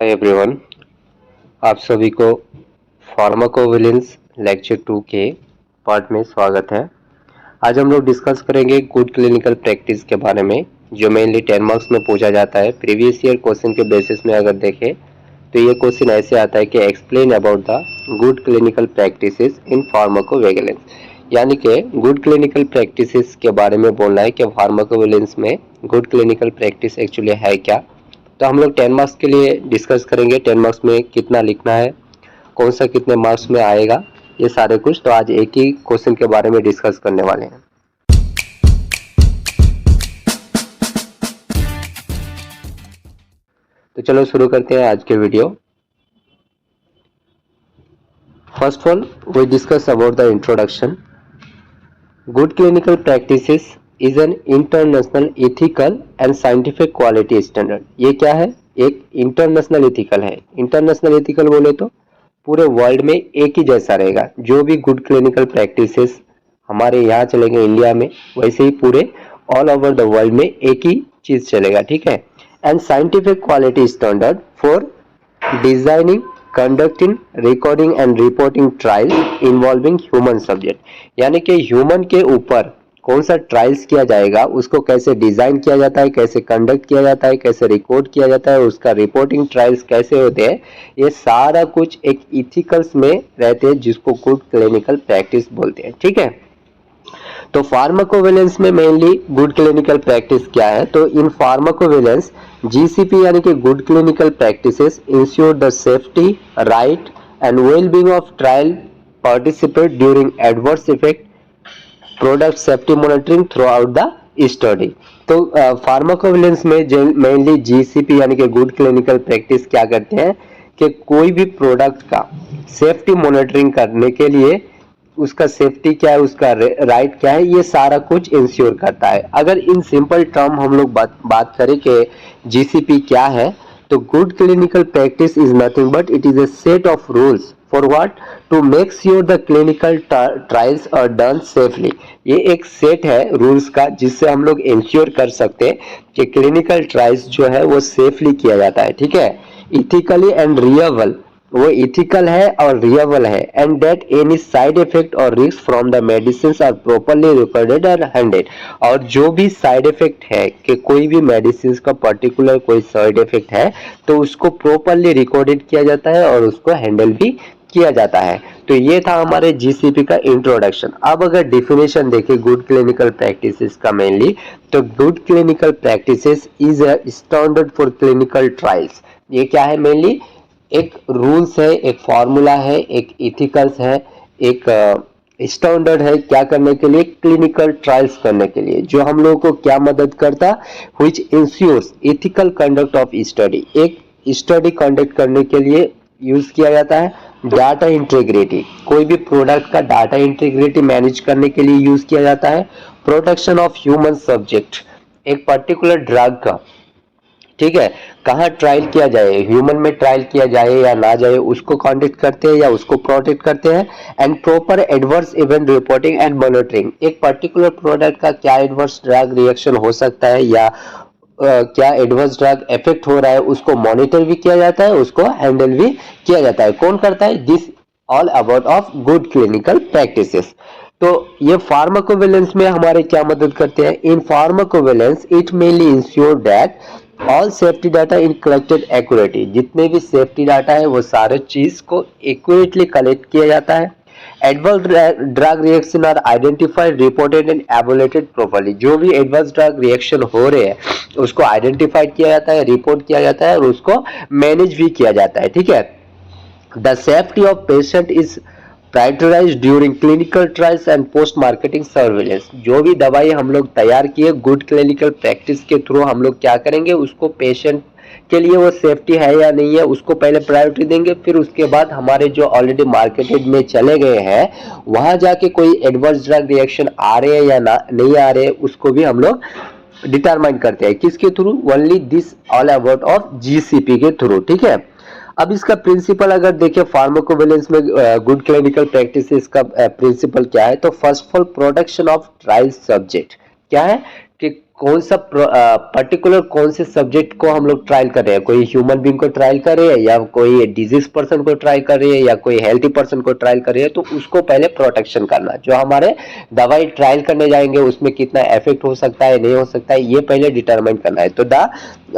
Hi everyone, आप सभी को फार्माकोविलेंस लेक्चर 2 के पार्ट में स्वागत है। आज हम लोग डिस्कस करेंगे गुड क्लिनिकल प्रैक्टिस के बारे में, जो मेनली 10 मार्क्स में पूछा जाता है। प्रीवियस ईयर क्वेश्चन के बेसिस में अगर देखें तो ये क्वेश्चन ऐसे आता है कि explain about the good clinical practices in pharmacovigilance, यानी कि गुड क्लिनिकल प्रैक्टिसेस के बारे में बोलना है कि फार्माकोविजिलेंस में गुड क्लिनिकल प्रैक्टिस एक्चुअली है क्या। तो हम लोग 10 मार्क्स के लिए डिस्कस करेंगे, 10 मार्क्स में कितना लिखना है, कौन सा कितने मार्क्स में आएगा, ये सारे कुछ। तो आज एक ही क्वेश्चन के बारे में डिस्कस करने वाले हैं। तो चलो शुरू करते हैं आज के video. First of all we discuss about the introduction. Good clinical practices is an international ethical and scientific quality standard. ये क्या है? एक इंटरनेशनल इथिकल है। इंटरनेशनल इथिकल बोले तो पूरे वर्ल्ड में एक ही जैसा रहेगा। जो भी गुड क्लिनिकल प्रैक्टिसेस हमारे यहाँ चलेंगे इंडिया में, वैसे ही पूरे ऑल ओवर द वर्ल्ड में एक ही चीज चलेगा, ठीक है। And scientific quality standard for designing, conducting, recording and reporting trials involving human subject, यानी कि ह्यूमन के ऊपर कौन सा ट्रायल्स किया जाएगा, उसको कैसे डिजाइन किया जाता है, कैसे कंडक्ट किया जाता है, कैसे रिकॉर्ड किया जाता है, उसका रिपोर्टिंग ट्रायल्स कैसे होते हैं, ये सारा कुछ एक इथिकल्स में रहते हैं, जिसको गुड क्लिनिकल प्रैक्टिस बोलते हैं, ठीक है। तो फार्माकोविजिलेंस में मेनली गुड क्लिनिकल प्रैक्टिस क्या है? तो इन फार्माकोविजिलेंस जीसीपी यानी कि good clinical practices ensure the safety, right and well being of trial participate during adverse effect, product safety monitoring through out the study. तो फार्माकोविजिलेंस में mainly GCP यानी कि good clinical practice क्या करते हैं कि कोई भी प्रोडक्ट का सेफ्टी मॉनिटरिंग करने के लिए उसका सेफ्टी क्या है, उसका राइट क्या है, ये सारा कुछ इंश्योर करता है। अगर इन सिंपल टर्म हम लोग बात करें कि जीसीपी क्या है, तो good clinical practice is nothing but it is a set of rules for what, to make sure the clinical trials are done safely. ये एक सेट है रूल्स का, जिससे हम लोग इंश्योर कर सकते हैं कि क्लिनिकल ट्रायल्स जो है वो सेफली किया जाता है, ठीक है। इथिकली एंड रियबल, वो इथिकल है और रियबल है, and that any side effect और risk from the medicine are properly recorded और हैंडेड। और जो भी साइड इफेक्ट है कि कोई भी मेडिसिन का पर्टिकुलर कोई साइड इफेक्ट है, तो उसको प्रॉपर्ली रिकॉर्डेड किया जाता है और उसको हैंडल भी किया जाता है। तो ये था हमारे जीसीपी का इंट्रोडक्शन। अब अगर डिफिनेशन देखें गुड क्लिनिकल प्रैक्टिसेस का मेनली, तो good clinical practices is a standard for clinical trials. ये क्या है? मेनली एक रूल्स है, एक फॉर्मूला है, एक इथिकल्स है, एक स्टैंडर्ड है क्या करने के लिए? क्लिनिकल ट्रायल्स करने के लिए, जो हम लोगों को क्या मदद करता, which ensures ethical conduct of study. एक स्टडी कंडक्ट करने के लिए यूज किया जाता है डाटा इंटीग्रिटी, कोई भी प्रोडक्ट का डाटा इंटीग्रिटी मैनेज करने के लिए यूज किया जाता है। प्रोटेक्शन ऑफ ह्यूमन सब्जेक्ट, एक पर्टिकुलर ड्रग का, ठीक है, कहाँ ट्रायल किया जाए, ह्यूमन में ट्रायल किया जाए या ना जाए, उसको कॉन्टेक्ट करते हैं या उसको प्रोटेक्ट करते हैं। And proper adverse event reporting and monitoring, एक पर्टिकुलर प्रोडक्ट का क्या एडवर्स ड्रग रिएक्शन हो सकता है या क्या एडवर्स ड्रग इफेक्ट हो रहा है, उसको मॉनिटर भी किया जाता है, उसको हैंडल भी किया जाता है। कौन करता है? This all about of good clinical practices. तो ये फार्माकोविजिलेंस में हमारे क्या मदद करते हैं? In pharmacovigilance it mainly ensure that all safety data in collected accurately, जितने भी सेफ्टी डाटा है वो सारे चीज को एक्यूरेटली कलेक्ट किया जाता है। Adverse drug reaction are identified, reported and evaluated properly, जो भी एडवर्स ड्रग रिएक्शन हो रहे हैं उसको आइडेंटिफाइड किया जाता है, रिपोर्ट किया जाता है और उसको मैनेज भी किया जाता है, ठीक है। The safety of patient is prioritize during clinical trials and post marketing surveillance. जो भी दवाई हम लोग तैयार किए गुड क्लिनिकल प्रैक्टिस के थ्रू हम लोग क्या करेंगे, उसको पेशेंट के लिए वो सेफ्टी है या नहीं है उसको पहले प्रायोरिटी देंगे, फिर उसके बाद हमारे जो ऑलरेडी मार्केटेड में चले गए हैं वहां जाके कोई एडवर्स ड्रग रिएक्शन आ रहे हैं या ना नहीं आ रहे हैं, उसको भी हम लोग डिटरमाइन करते हैं। किसके through? Only this all about of GCP के थ्रू, ठीक है। अब इसका प्रिंसिपल अगर देखें फार्माकोविजिलेंस में गुड क्लिनिकल प्रैक्टिसेस का प्रिंसिपल क्या है, तो first of all protection of trial subject क्या है कि कौन सा पर्टिकुलर कौन से सब्जेक्ट को हम लोग ट्रायल कर रहे हैं, कोई ह्यूमन बीइंग को ट्रायल कर रहे हैं या कोई डिजीज पर्सन को ट्रायल कर रहे हैं या कोई हेल्थी पर्सन को ट्रायल कर रहे हैं, तो उसको पहले प्रोटेक्शन करना, जो हमारे दवाई ट्रायल करने जाएंगे उसमें कितना इफेक्ट हो सकता है नहीं हो सकता है ये पहले डिटरमाइन करना है। तो the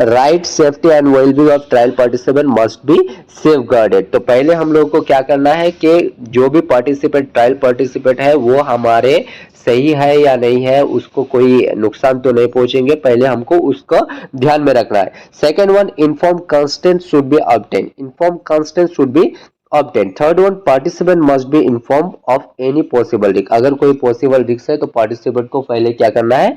right safety and wellbeing of trial participant must be safeguarded. तो पहले हम लोग को क्या करना है कि जो भी पार्टिसिपेंट ट्रायल पार्टिसिपेंट है वो हमारे सही है या नहीं है, उसको कोई नुकसान तो नहीं पहुंचेंगे, पहले हमको उसको ध्यान में रखना है। Second one, inform consent should be obtain, inform consent should be obtain. Third one, participant must be inform of any possible risk, अगर कोई पॉसिबल रिस्क है तो पार्टिसिपेंट को पहले क्या करना है,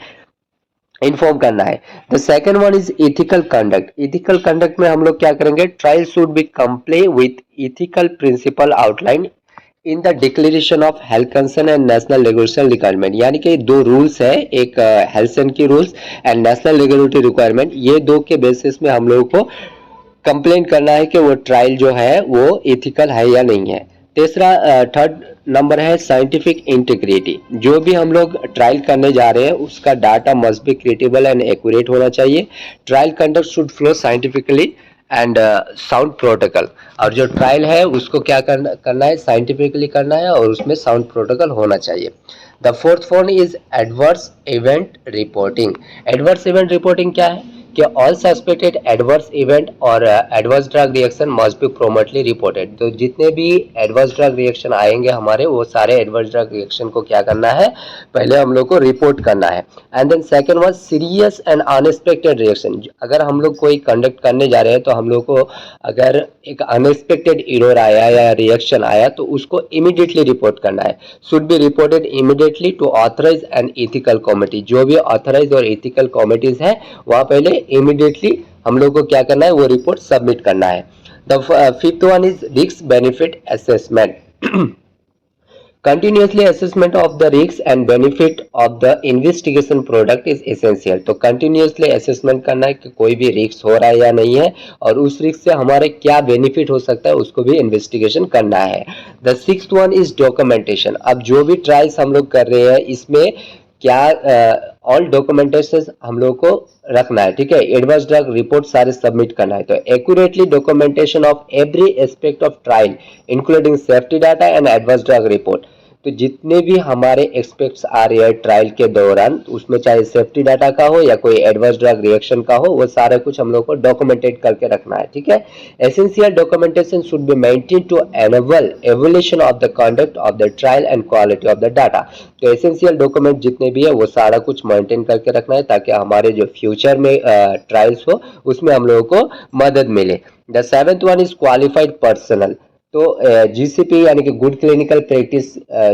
इन्फॉर्म करना है। The second one is ethical conduct, ethical conduct में हम लोग क्या करेंगे, trial should be comply with ethical principle outline in the declaration of health concern and national regulation requirement, यानी कि दो रूल्स है, एक हेल्थ की rules and national regulatory requirement, ये दो के बेसिस में हम लोगों को कंप्लेन करना है कि वो ट्रायल जो है वो इथिकल है या नहीं है। तीसरा थर्ड नंबर है साइंटिफिक इंटीग्रिटी, जो भी हम लोग ट्रायल करने जा रहे हैं उसका data must be credible and accurate होना चाहिए। Trial conduct should flow scientifically and sound protocol, और जो ट्रायल है उसको क्या करना है, साइंटिफिकली करना है और उसमें साउंड प्रोटोकॉल होना चाहिए। The fourth one is adverse event reporting. Adverse event reporting क्या है कि ऑल सस्पेक्टेड एडवर्स इवेंट और adverse drug reaction must be promptly reported. तो जितने भी एडवर्स ड्रग रिएक्शन आएंगे हमारे, वो सारे एडवर्स ड्रग रिएक्शन को क्या करना है, पहले हम लोग को रिपोर्ट करना है। And then second one, serious and unexpected reaction, अगर हम लोग कोई कंडक्ट करने जा रहे हैं तो हम लोग को अगर एक अनएक्सपेक्टेड एरर आया या रिएक्शन आया तो उसको इमीडिएटली रिपोर्ट करना है। Should be reported immediately to authorize and ethical committee, जो भी ऑथराइज और एथिकल कमिटीज है वहाँ पहले इमीडिएटली हम लोग को क्या करना है, वो रिपोर्ट सबमिट करना है। The fifth one is risk benefit assessment. Continuously assessment of the risks and benefit of the investigation product is essential। तो continuously assessment करना है कि कोई भी रिस्क हो रहा है या नहीं है और उस रिस्क से हमारे क्या बेनिफिट हो सकता है उसको भी इन्वेस्टिगेशन करना है। The sixth one is documentation. अब जो भी ट्रायल्स हम लोग कर रहे हैं इसमें क्या ऑल डॉक्यूमेंटेशन हम लोग को रखना है, ठीक है। एडवांस ड्रग रिपोर्ट सारे सबमिट करना है। तो accurately documentation of every aspect of trial including safety data and advance drug report. तो जितने भी हमारे एक्सपेक्ट्स आ रहे हैं ट्रायल के दौरान, उसमें चाहे सेफ्टी डाटा का हो या कोई एडवर्स ड्रग रिएक्शन का हो, वो सारा कुछ हम लोग को डॉक्यूमेंटेट करके रखना है, ठीक है। Essential documentation should be maintain to enable evolution of the conduct of the trial and quality of the data. तो एसेंशियल डॉक्यूमेंट जितने भी है वो सारा कुछ मेंटेन करके रखना है ताकि हमारे जो फ्यूचर में ट्रायल्स हो उसमें हम लोगों को मदद मिले। The seventh one is qualified personal. तो जीसीपी यानी कि गुड क्लिनिकल प्रैक्टिस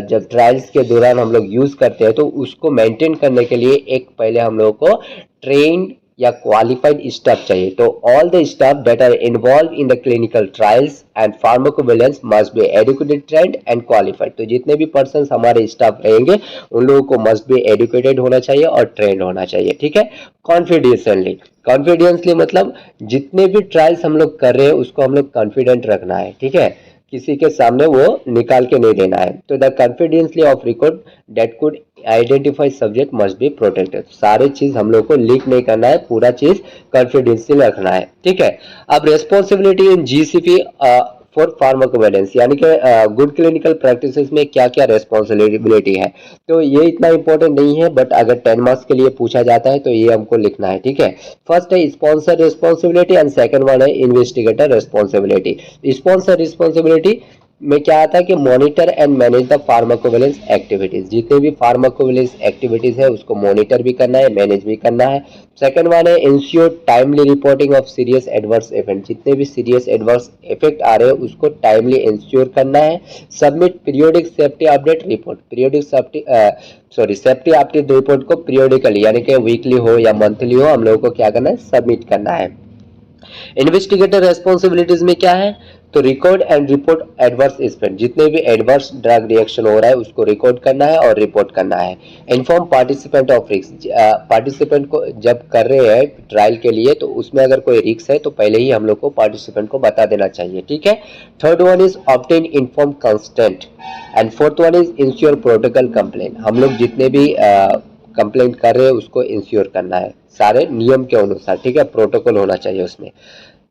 जब ट्रायल्स के दौरान हम लोग यूज करते हैं तो उसको मेंटेन करने के लिए एक पहले हम लोगों को ट्रेन्ड या क्वालिफाइड स्टाफ चाहिए। तो all the staff that are involve in the clinical trials and pharmacovigilance must be educated, trained and qualified. तो जितने भी पर्सन हमारे स्टाफ रहेंगे उन लोगों को मस्ट बी एडुकेटेड होना चाहिए और ट्रेंड होना चाहिए, ठीक है। कॉन्फिडेंशियली, कॉन्फिडेंसली मतलब जितने भी ट्रायल्स हम लोग कर रहे हैं उसको हम लोग कॉन्फिडेंट रखना है, ठीक है, किसी के सामने वो निकाल के नहीं देना है। तो the confidently of record that could identify subject must be protected. सारी चीज हम लोग को लीक नहीं करना है, पूरा चीज कॉन्फिडेंशियल रखना है, ठीक है। अब responsibility in GCP for pharmacovigilance यानी कि गुड क्लिनिकल प्रैक्टिसेस में क्या क्या रेस्पॉन्सिबिलिटी है, तो ये इतना इंपॉर्टेंट नहीं है, बट अगर 10 मार्क्स के लिए पूछा जाता है तो ये हमको लिखना है, ठीक है। फर्स्ट है sponsor responsibility and second one है इन्वेस्टिगेटर रिस्पॉन्सिबिलिटी। स्पॉन्सर रिस्पॉन्सिबिलिटी में क्या आता है कि monitor and manage the pharmacovigilance activities. जितने भी फार्माकोविजिलेंस एक्टिविटीज है उसको मॉनिटर भी करना है, मैनेज भी करना है। सेकंड वन है ensure timely reporting of serious adverse effect. जितने भी सीरियस एडवर्स इफेक्ट आ रहे हैं उसको टाइमली इंश्योर करना है। Submit periodic safety update report. Periodic safety update report को पीरियोडिकली यानी कि वीकली हो या मंथली हो हम लोगों को क्या करना है, सबमिट करना है। इन्वेस्टिगेटर रेस्पॉन्सिबिलिटीज में क्या है, तो record and report adverse event. जितने भी एडवर्स ड्रग रिएक्शन हो रहा है उसको रिकॉर्ड करना है और रिपोर्ट करना है। Inform participant of risk. Participant को जब कर रहे हैं ट्रायल के लिए तो उसमें अगर कोई रिस्क है तो पहले ही हम लोग को पार्टिसिपेंट को बता देना चाहिए, ठीक है। Third one is obtain inform consent and fourth one is ensure protocol complain. हम लोग जितने भी कंप्लेंट कर रहे हैं उसको इंश्योर करना है सारे नियम के अनुसार, ठीक है, प्रोटोकॉल होना चाहिए उसमें।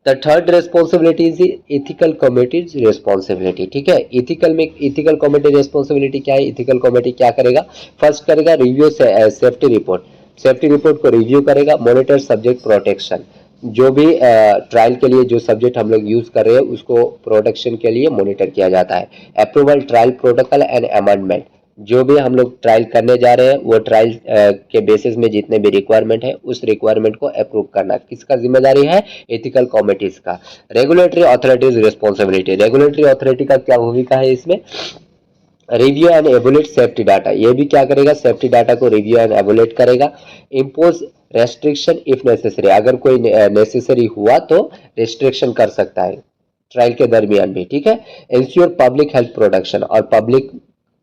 The third responsibility is ethical committees responsibility, ठीक है। इथिकल कमिटी रिस्पॉन्सिबिलिटी क्या है? इथिकल कमिटी क्या करेगा? फर्स्ट करेगा review safety report, safety report को रिव्यू करेगा। मॉनिटर सब्जेक्ट प्रोटेक्शन, जो भी ट्रायल के लिए जो सब्जेक्ट हम लोग यूज कर रहे हैं उसको प्रोटेक्शन के लिए मॉनिटर किया जाता है। Approval trial protocol and amendment, जो भी हम लोग ट्रायल करने जा रहे हैं वो ट्रायल के बेसिस में जितने भी रिक्वायरमेंट है उस रिक्वायरमेंट को अप्रूव करना किसका जिम्मेदारी है? एथिकल कमिटीज का। Regulatory authorities responsibility, regulatory authority का क्या भूमिका है इसमें? Review and evaluate safety data, ये भी क्या करेगा? सेफ्टी डाटा को रिव्यू एंड एवोलेट करेगा। इम्पोज रेस्ट्रिक्शन इफ नेसेसरी, अगर कोई नेसेसरी हुआ तो रेस्ट्रिक्शन कर सकता है ट्रायल के दरमियान भी, ठीक है। इंश्योर पब्लिक हेल्थ प्रोटेक्शन, और पब्लिक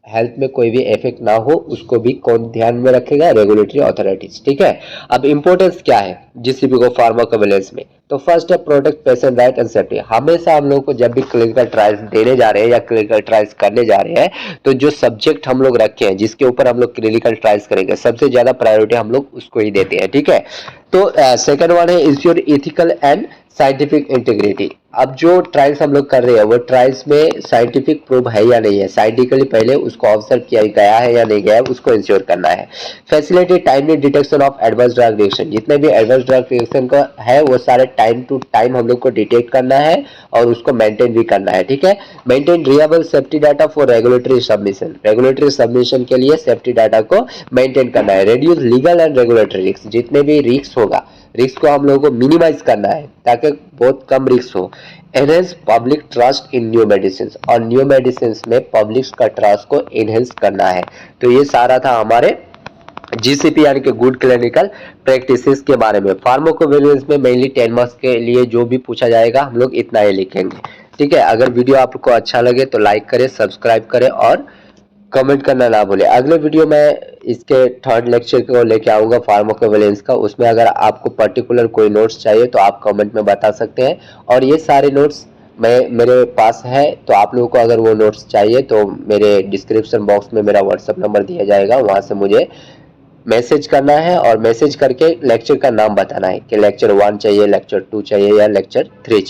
हेल्थ में कोई भी इफेक्ट ना हो उसको भी कौन ध्यान में रखेगा? रेगुलेटरी अथॉरिटीज, ठीक है। अब इंपॉर्टेंस क्या है जीसीपी को फार्माकोविजिलेंस में? तो फर्स्ट है protect patient right and safety. हमेशा हम लोग को जब भी क्लिनिकल ट्रायल्स देने जा रहे हैं या क्लिनिकल ट्रायल्स करने जा रहे हैं तो जो सब्जेक्ट हम लोग रखे हैं जिसके ऊपर हम लोग क्लिनिकल ट्रायल्स करेंगे सबसे ज्यादा प्रायोरिटी हम लोग उसको ही देते हैं, ठीक है। तो सेकंड वन है ensure ethical and scientific integrity. अब जो ट्रायल्स हम लोग कर रहे हैं वो ट्रायल्स में साइंटिफिक प्रूफ है या नहीं है, साइंटिफिकली पहले उसको ऑब्जर्व किया गया है या नहीं गया है, उसको इंश्योर करना है। Facility timely detection of adverse drug reaction, जितने भी एडवर्स ड्रग रिएक्शन का है वो सारे टाइम टू टाइम हम लोग को डिटेक्ट करना है और उसको मेंटेन भी करना है, ठीक है। Maintain reliable safety data for regulatory submission, regulatory submission के लिए सेफ्टी डाटा को मेंटेन करना है। Reduce legal and regulatory risk, जितने भी रिस्क होगा रिस्क को हम लोगों को मिनिमाइज करना है ताकि बहुत कम रिस्क हो। Enhance public trust in new medicine, और न्यू मेडिसिन में पब्लिक का ट्रस्ट को एनहेंस करना है। तो ये सारा था हमारे जीसीपी यानी कि गुड क्लिनिकल प्रैक्टिसेस के बारे में। फार्माकोविजिलेंस में मेनली 10 मार्क्स के लिए जो भी पूछा जाएगा हम लोग इतना ही लिखेंगे, ठीक है। अगर वीडियो आपको अच्छा लगे तो लाइक करें, सब्सक्राइब करें और कमेंट करना ना भूलें। अगले वीडियो में इसके थर्ड लेक्चर को लेके आऊंगा फार्माकोविजिलेंस का, उसमें अगर आपको पर्टिकुलर कोई नोट्स चाहिए तो आप कमेंट में बता सकते हैं। और ये सारे नोट्स मेरे पास है, तो आप लोगों को अगर वो नोट्स चाहिए तो मेरे डिस्क्रिप्शन बॉक्स में मेरा व्हाट्सएप नंबर दिया जाएगा, वहां से मुझे मैसेज करना है और मैसेज करके लेक्चर का नाम बताना है कि लेक्चर 1 चाहिए, लेक्चर 2 चाहिए या लेक्चर 3 चाहिए।